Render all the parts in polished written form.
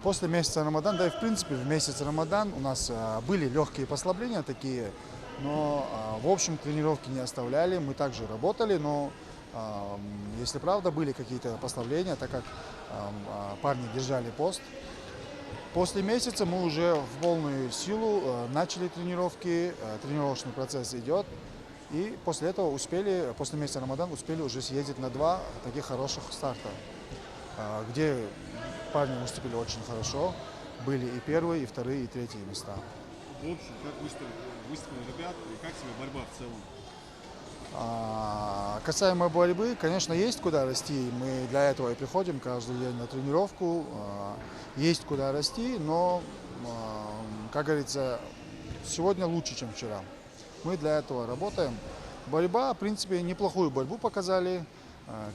после месяца Рамадан, да и в принципе в месяц Рамадан у нас были легкие послабления такие, но в общем тренировки не оставляли, мы также работали, но если правда были какие-то послабления, так как парни держали пост. После месяца мы уже в полную силу начали тренировки, тренировочный процесс идет. И после этого успели, после месяца Рамадан, успели уже съездить на 2 таких хороших старта, где парни выступили очень хорошо. Были и первые, и вторые, и третьи места. В общем, как выступили ребята и как себе борьба в целом? Касаемо борьбы, конечно, есть куда расти. Мы для этого и приходим каждый день на тренировку. Есть куда расти, но, как говорится, сегодня лучше, чем вчера. Мы для этого работаем. Борьба, в принципе, неплохую борьбу показали.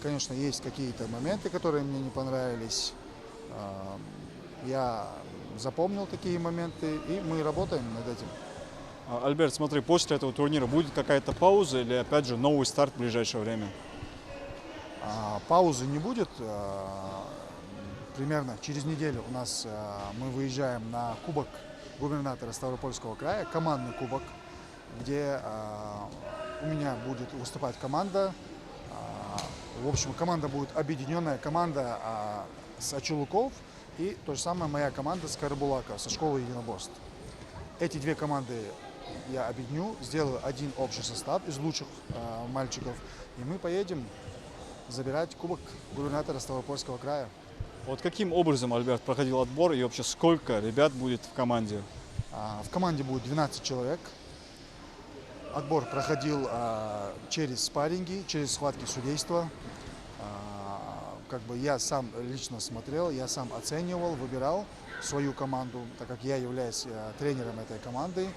Конечно, есть какие-то моменты, которые мне не понравились. Я запомнил такие моменты, и мы работаем над этим. Альберт, смотри, после этого турнира будет какая-то пауза или опять же новый старт в ближайшее время? Паузы не будет. Примерно через неделю у нас мы выезжаем на Кубок губернатора Ставропольского края, командный кубок, где у меня будет выступать команда. В общем, команда будет объединенная, команда с Ачулуков и то же самое моя команда с Карабулака, со школы единоборств. Эти 2 команды я объединю, сделаю один общий состав из лучших мальчиков, и мы поедем забирать Кубок губернатора Ставропольского края. Вот каким образом, Альберт, проходил отбор и вообще сколько ребят будет в команде? В команде будет 12 человек. Отбор проходил через спарринги, через схватки судейства. Как бы я сам лично смотрел, я сам оценивал, выбирал свою команду, так как я являюсь тренером этой команды,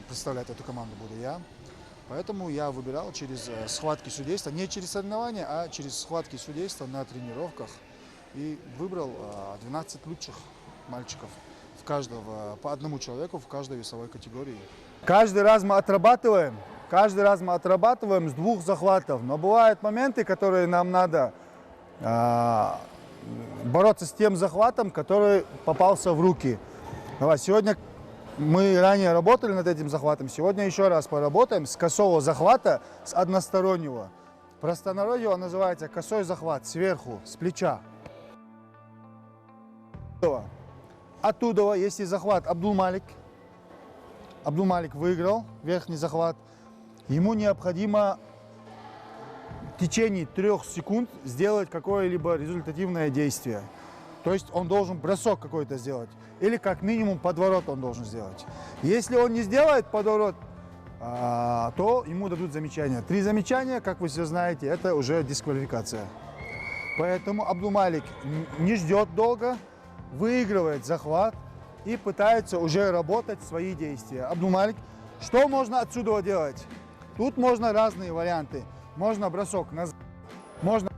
представлять эту команду буду я. Поэтому я выбирал через схватки судейства, не через соревнования, а через схватки судейства на тренировках. И выбрал 12 лучших мальчиков, в каждого, по одному человеку в каждой весовой категории. Каждый раз мы отрабатываем с 2 захватов, но бывают моменты, которые нам надо бороться с тем захватом, который попался в руки. Давай, сегодня мы ранее работали над этим захватом, сегодня еще раз поработаем с косого захвата, с одностороннего. В простонародье он называется косой захват, сверху, с плеча. Оттуда, если захват Абдулмалик выиграл верхний захват, ему необходимо в течение 3 секунд сделать какое-либо результативное действие. То есть он должен бросок какой-то сделать. Или как минимум подворот он должен сделать. Если он не сделает подворот, то ему дадут замечание. 3 замечания, как вы все знаете, это уже дисквалификация. Поэтому Абдулмалик не ждет долго, выигрывает захват и пытается уже работать свои действия. Абдулмалик, что можно отсюда делать? Тут можно разные варианты. Можно бросок назад, можно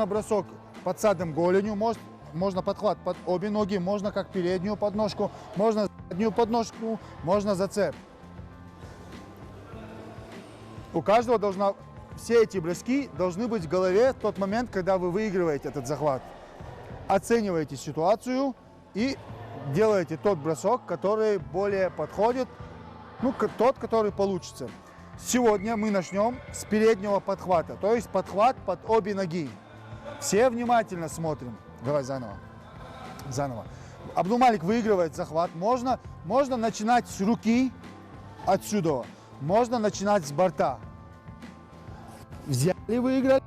бросок под задом голенью, можно подхват под обе ноги, можно как переднюю подножку, можно заднюю подножку, можно зацеп. У каждого все эти броски должны быть в голове в тот момент, когда вы выигрываете этот захват. Оцениваете ситуацию и делаете тот бросок, который более подходит, тот, который получится. Сегодня мы начнем с переднего подхвата, то есть подхват под обе ноги. Все внимательно смотрим. Давай заново. Абдулмалик выигрывает захват. Можно начинать с руки отсюда, можно начинать с борта. Взяли, выиграли.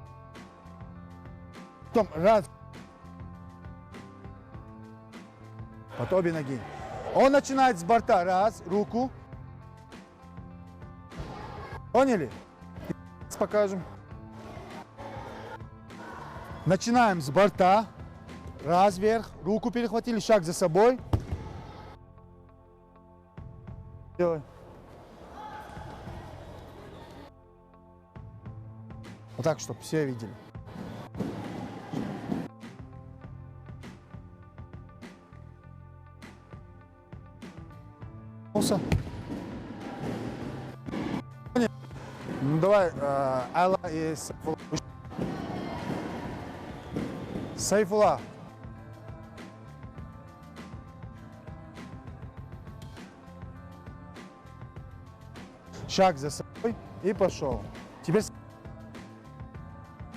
Потом раз. Под обе ноги. Он начинает с борта. Раз, руку. Поняли? Покажем. Начинаем с борта. Раз, вверх. Руку перехватили, шаг за собой. Делай. Вот так, чтобы все видели. Ну давай, Айла и Сайфулла. Шаг за собой и пошел. Теперь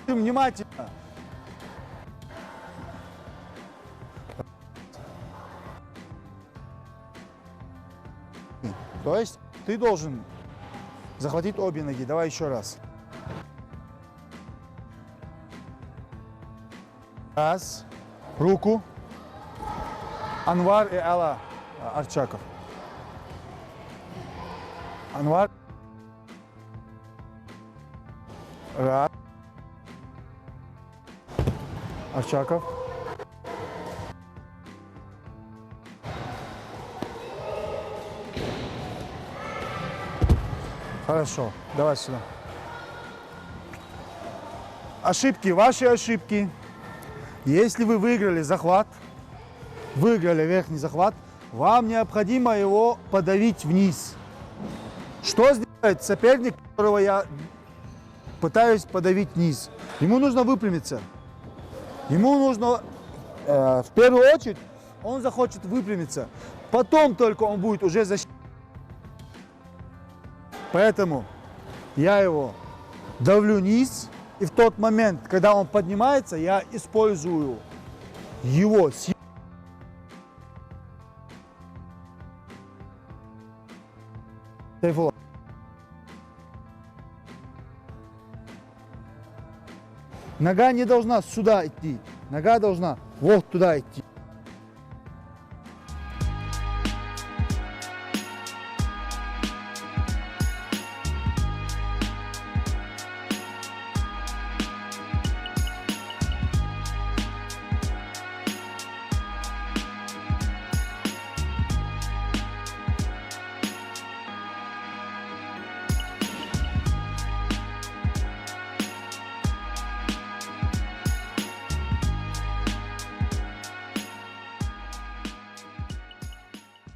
внимательно. То есть ты должен захватить обе ноги. Давай еще раз. Раз. Руку. Анвар и Алла Арчаков. Анвар. Раз. Арчаков. Хорошо, давай сюда. Ошибки, ваши ошибки. Если вы выиграли захват, выиграли верхний захват, вам необходимо его подавить вниз. Что сделает соперник, которого я пытаюсь подавить вниз? Ему нужно выпрямиться. Ему нужно, в первую очередь, он захочет выпрямиться. Потом только он будет уже защищать. Поэтому я его давлю вниз, и в тот момент, когда он поднимается, я использую его силу. Нога не должна сюда идти, нога должна вот туда идти.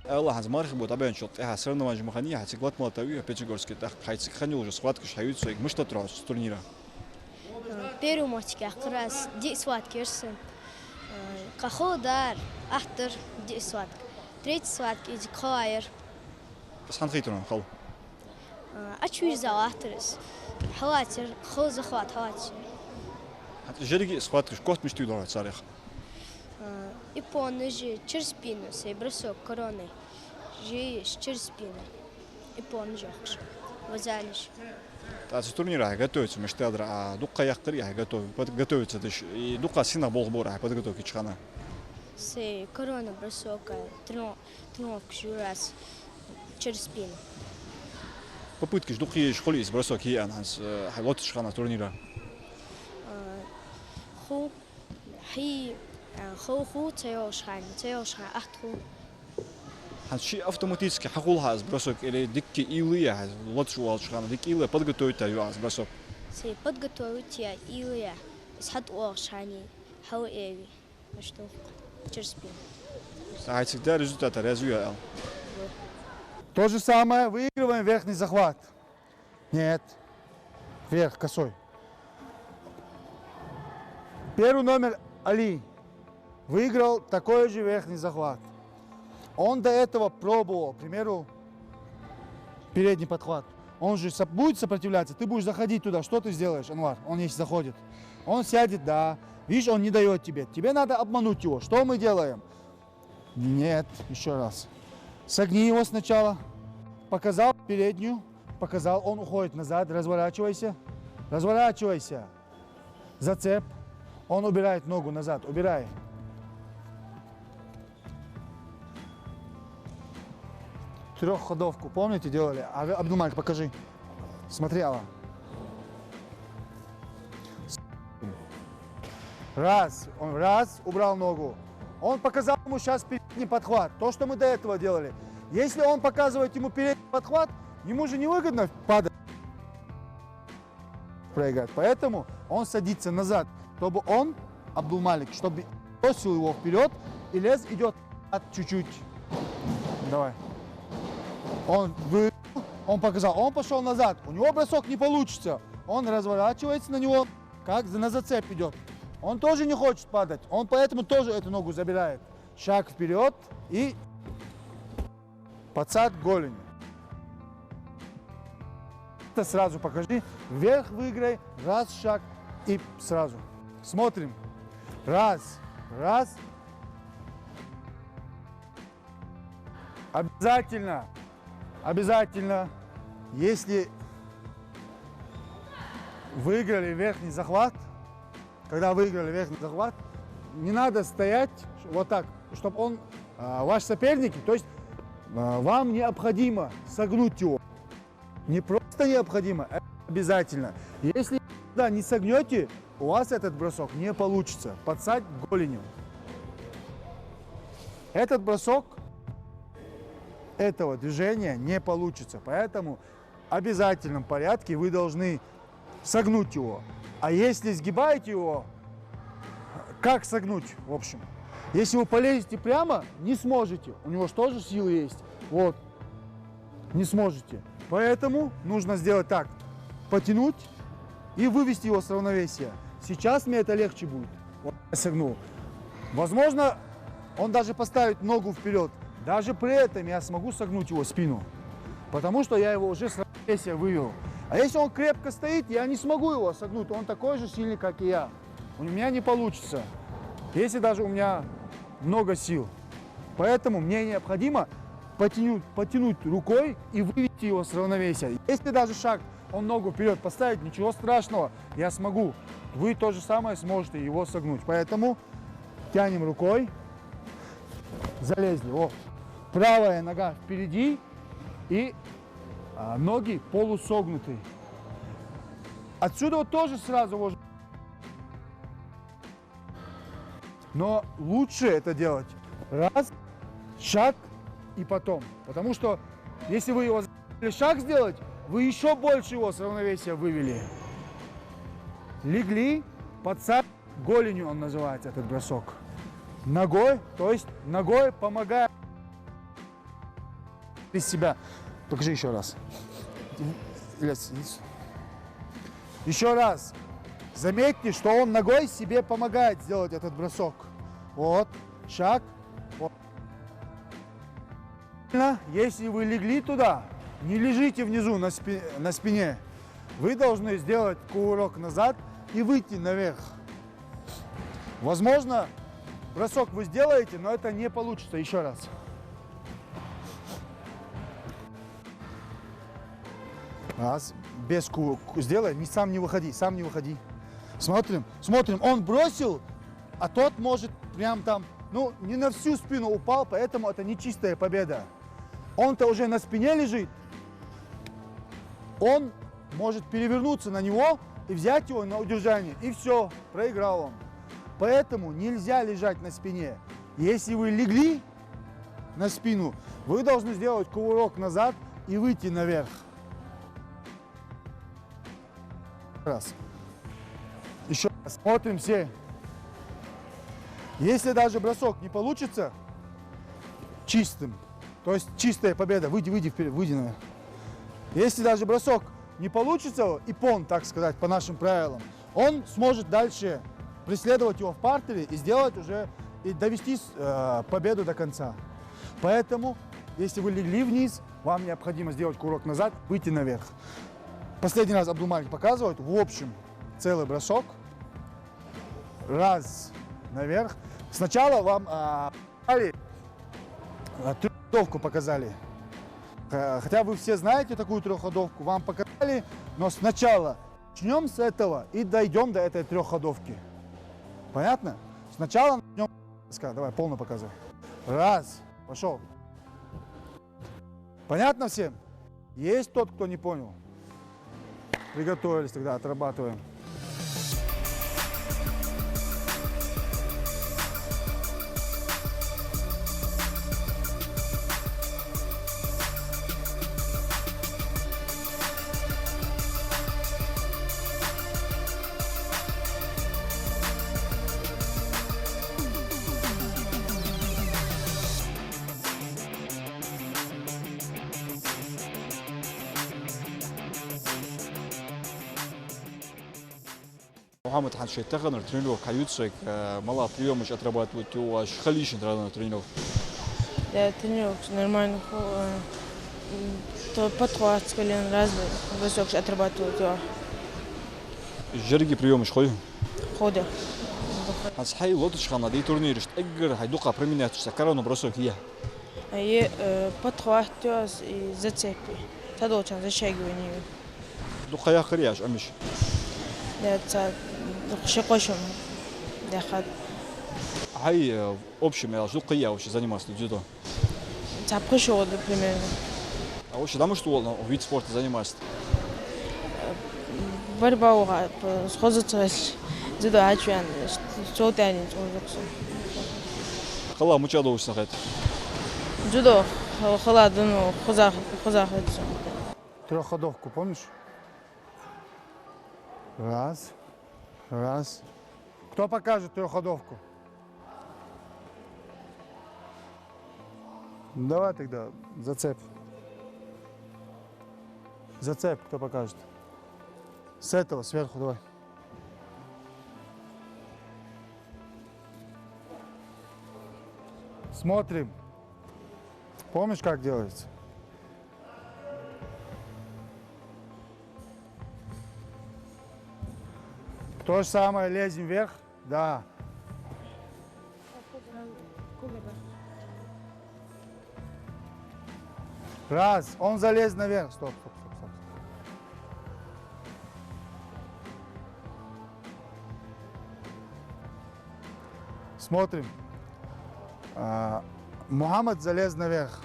الله هذا مارخ بود طبعا شوط إيه سرنا ما جمخانية هتسقط ما تاويه بيتجورسكي تأخ هيتسق خاني وجو سقط كش هيوت سويك مش تطرح تورنيرا. Первый матч раз 10 схваток ерсэн. Каходар ахтар 10 схваток. Третий схватки иди кхайер. بس هنخيطنا خل. Ачуир зал ахтарс. Халатер хол захват халатер. جريجي سقط كش كوت مش تقدر تصارخ. И понже через спину сей бросок короны. Жеешь через спину. И понже ахш. Возалишь. تاس تورنيرا готовится مش تقدر دقة يقدر готовится تش دقة سينا болбора подготовки чхана. Сей корона бросок тренировка раз через спину. попытки дقة школы из бросок هي أنا حيوات чхана турнира. Ху хи ху تيوشخان أختو. هالشيء автоматически حقولها из бросок или дикки илия вот что чхана дикки илия подготовить ее из бросок. Сей подготовить я илия с хат уошхани хау эви. Что через спину. А всегда результаты развивал. То же самое, выигрываем верхний захват. Нет, вверх, косой. Первый номер Али выиграл такой же верхний захват. Он до этого пробовал, к примеру, передний подхват. Он же будет сопротивляться, ты будешь заходить туда. Что ты сделаешь, Анвар? Он если заходит. Он сядет, да. Видишь, он не дает тебе. Тебе надо обмануть его. Что мы делаем? Нет, еще раз. Согни его сначала. Показал переднюю. Показал, он уходит назад. Разворачивайся. Разворачивайся. Зацеп. Он убирает ногу назад. Убирай. Трехходовку. Помните, делали? Абдулмалик, покажи. Смотри, Алла. Раз. Он раз, убрал ногу. Он показал ему сейчас передний подхват. То, что мы до этого делали. Если он показывает ему передний подхват, ему же невыгодно падать. Проиграть. Поэтому он садится назад, чтобы он, Абдулмалик, чтобы бросил его вперед и лез идет чуть-чуть. Давай. Он показал, он пошел назад. У него бросок не получится. Он разворачивается на него, как на зацеп идет. Он тоже не хочет падать. Он поэтому тоже эту ногу забирает. Шаг вперед и подсад голени. Место сразу покажи. Вверх выиграй. Раз, шаг и сразу. Смотрим. Раз, раз. Обязательно, обязательно, если выиграли верхний захват, когда выиграли верхний захват, не надо стоять вот так, чтобы он, ваш соперник, то есть вам необходимо согнуть его. Не просто необходимо, а обязательно. Если не согнете, у вас этот бросок не получится. Подсадь голенью. Этот бросок этого движения не получится. Поэтому в обязательном порядке вы должны согнуть его. А если сгибаете его, как согнуть, в общем? Если вы полезете прямо, не сможете. У него же тоже силы есть. Вот. Не сможете. Поэтому нужно сделать так. Потянуть и вывести его с равновесия. Сейчас мне это легче будет. Вот я согнул. Возможно, он даже поставит ногу вперед. Даже при этом я смогу согнуть его спину. Потому что я его уже с равновесия вывел. А если он крепко стоит, я не смогу его согнуть. Он такой же сильный, как и я. У меня не получится. Если даже у меня много сил. Поэтому мне необходимо потянуть рукой и вывести его с равновесия. Если даже шаг, он ногу вперед поставит, ничего страшного, я смогу. Вы то же самое сможете его согнуть. Поэтому тянем рукой, залезли. О. Правая нога впереди и ноги полусогнуты. Отсюда вот тоже сразу можно. Но лучше это делать раз, шаг и потом. Потому что если вы его шаг сделать, вы еще больше его с равновесия вывели. Легли, подсадь, голенью он называется, этот бросок. Ногой, то есть ногой помогая из себя. Покажи еще раз. Еще раз. Заметьте, что он ногой себе помогает сделать этот бросок. Вот, шаг. Вот. Если вы легли туда, не лежите внизу на спине. Вы должны сделать кувырок назад и выйти наверх. Возможно, бросок вы сделаете, но это не получится. Еще раз. Раз. Без кувырка сделай, сам не выходи, сам не выходи. Смотрим, он бросил, а тот может прям там, ну, не на всю спину упал, поэтому это не чистая победа. Он-то уже на спине лежит, он может перевернуться на него и взять его на удержание, и все, проиграл он. Поэтому нельзя лежать на спине. Если вы легли на спину, вы должны сделать кувырок назад и выйти наверх. Раз. Еще раз. Смотрим все. Если даже бросок не получится чистым, то есть чистая победа, выйди вперед, выйди наверх. Если даже бросок не получится, иппон, так сказать, по нашим правилам, он сможет дальше преследовать его в партере и сделать уже, и довести победу до конца. Поэтому, если вы легли вниз, вам необходимо сделать кувырок назад, выйти наверх. Последний раз Абдулмалик показывает, в общем, целый бросок. Раз, наверх. Сначала вам трехходовку показали. Хотя вы все знаете такую трехходовку, вам показали, но сначала начнем с этого и дойдем до этой трехходовки. Понятно? Сначала начнем. Давай, полно показывай. Раз, пошел. Понятно всем? Есть тот, кто не понял? Приготовились, тогда отрабатываем. Мухаммад Ханшей тагыныр тренировка каютсек, мала приемыш отрабатывать у вас халишин тренировка. Да, тренировка нормально. то подхват с колен разный, бросок отрабатывают его жерге приемыш қой. ходы. Хай лотыш қана дей турниришт. Эггер хайдуқа применяться корону бросок я. И подхват и зацепи. Тадочан зашагивание. Дуқа я хряж амиш. Да, шикошем. Да, хат. Хай в общем я дуқа я вообще занимался дзюдо. Запрещено, примерно. А вообще да, что вид спорта занимаешься? Борьба ура, сходится дзюдо ачуян, что тянет, Хала муча доушся хат. дзюдо, холода, ну, хозах. Трехходовку, помнишь? Раз, раз. Кто покажет трехходовку? Давай тогда зацеп. Зацеп, кто покажет? С этого, сверху давай. Смотрим. Помнишь, как делается? То же самое, лезем вверх. Да. Раз. Он залез наверх. Стоп. Смотрим. Мухаммад залез наверх.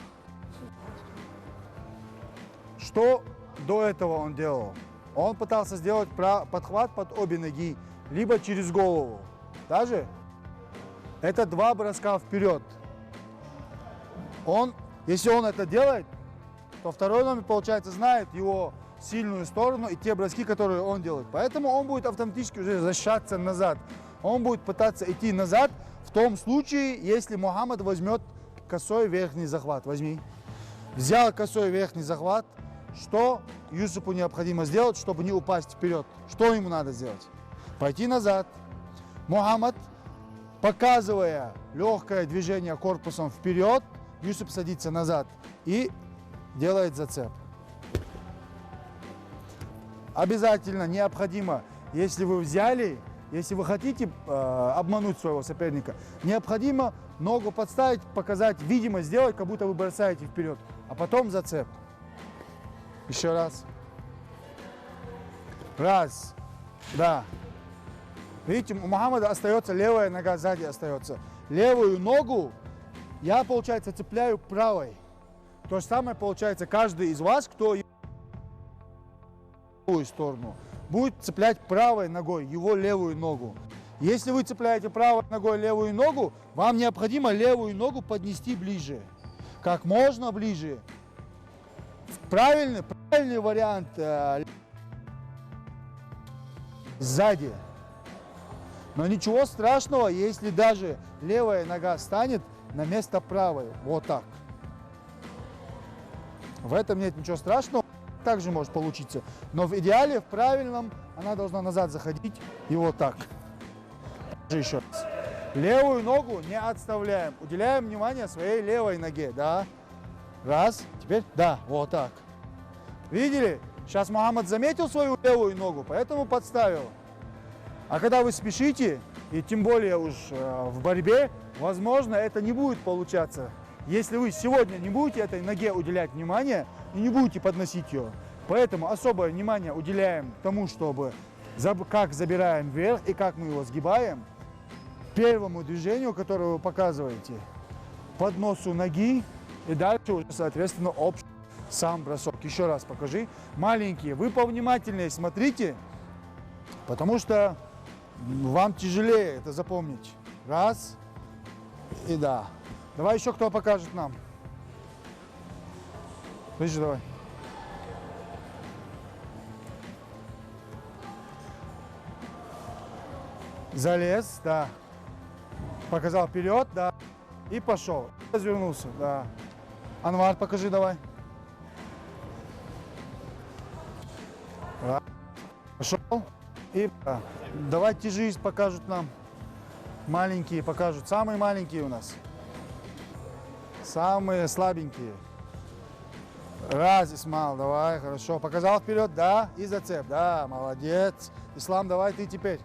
Что до этого он делал? Он пытался сделать подхват под обе ноги, либо через голову. Даже это два броска вперед. Если он это делает, то второй номер, получается, знает его сильную сторону и те броски, которые он делает. Поэтому он будет автоматически уже защищаться назад. Он будет пытаться идти назад в том случае, если Мухаммад возьмет косой верхний захват. Возьми. Взял косой верхний захват. Что Юсупу необходимо сделать, чтобы не упасть вперед? Что ему надо сделать? Пойти назад. Мухаммад, показывая легкое движение корпусом вперед, Юсуп садится назад и делает зацеп. Обязательно необходимо, если вы взяли, если вы хотите обмануть своего соперника, необходимо ногу подставить, показать, видимо сделать, как будто вы бросаете вперед, а потом зацеп. Еще раз. Раз. Да. Видите, у Мухаммада остается левая нога, сзади остается. Левую ногу я, получается, цепляю правой. То же самое получается каждый из вас, кто левую сторону, будет цеплять правой ногой его левую ногу. Если вы цепляете правой ногой левую ногу, вам необходимо левую ногу поднести ближе. Как можно ближе. Правильный вариант сзади. Но ничего страшного, если даже левая нога станет на место правой. Вот так. В этом нет ничего страшного. Также может получиться. Но в идеале, в правильном, она должна назад заходить и вот так. Еще раз. Левую ногу не отставляем. Уделяем внимание своей левой ноге. Да. Раз. Теперь. Да. Вот так. Видели? Сейчас Мухаммад заметил свою левую ногу, поэтому подставил. А когда вы спешите, и тем более уж в борьбе, возможно, это не будет получаться. Если вы сегодня не будете этой ноге уделять внимание и не будете подносить ее. Поэтому особое внимание уделяем тому, чтобы как забираем вверх и как мы его сгибаем. Первому движению, которое вы показываете, подносу ноги и дальше уже, соответственно, общий сам бросок. Еще раз покажи. Маленькие, вы повнимательнее смотрите, потому что вам тяжелее это запомнить. Раз. И да. Давай еще кто покажет нам. Ближе давай. Залез, да. Показал вперед, да. И пошел. Развернулся, да. Анвар, покажи давай. Пошел. И да. Давай тяжист покажут нам. Маленькие покажут. Самые маленькие у нас. Самые слабенькие. Раз, Исмаил, давай, хорошо. Показал вперед, да, и зацеп, да, молодец. Ислам, давай ты теперь.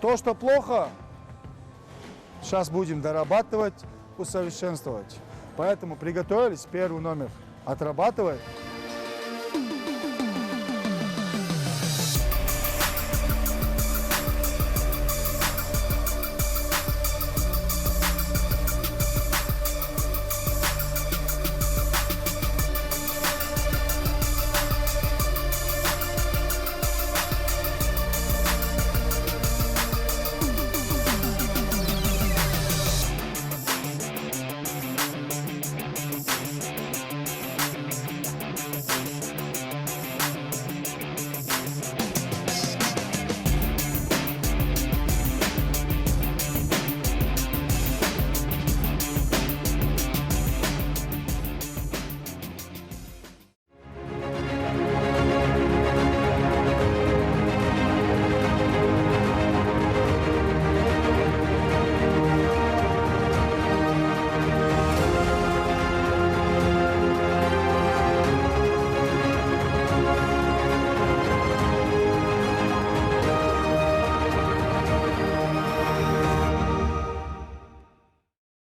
То, что плохо, сейчас будем дорабатывать, усовершенствовать. Поэтому приготовились, первый номер отрабатывать.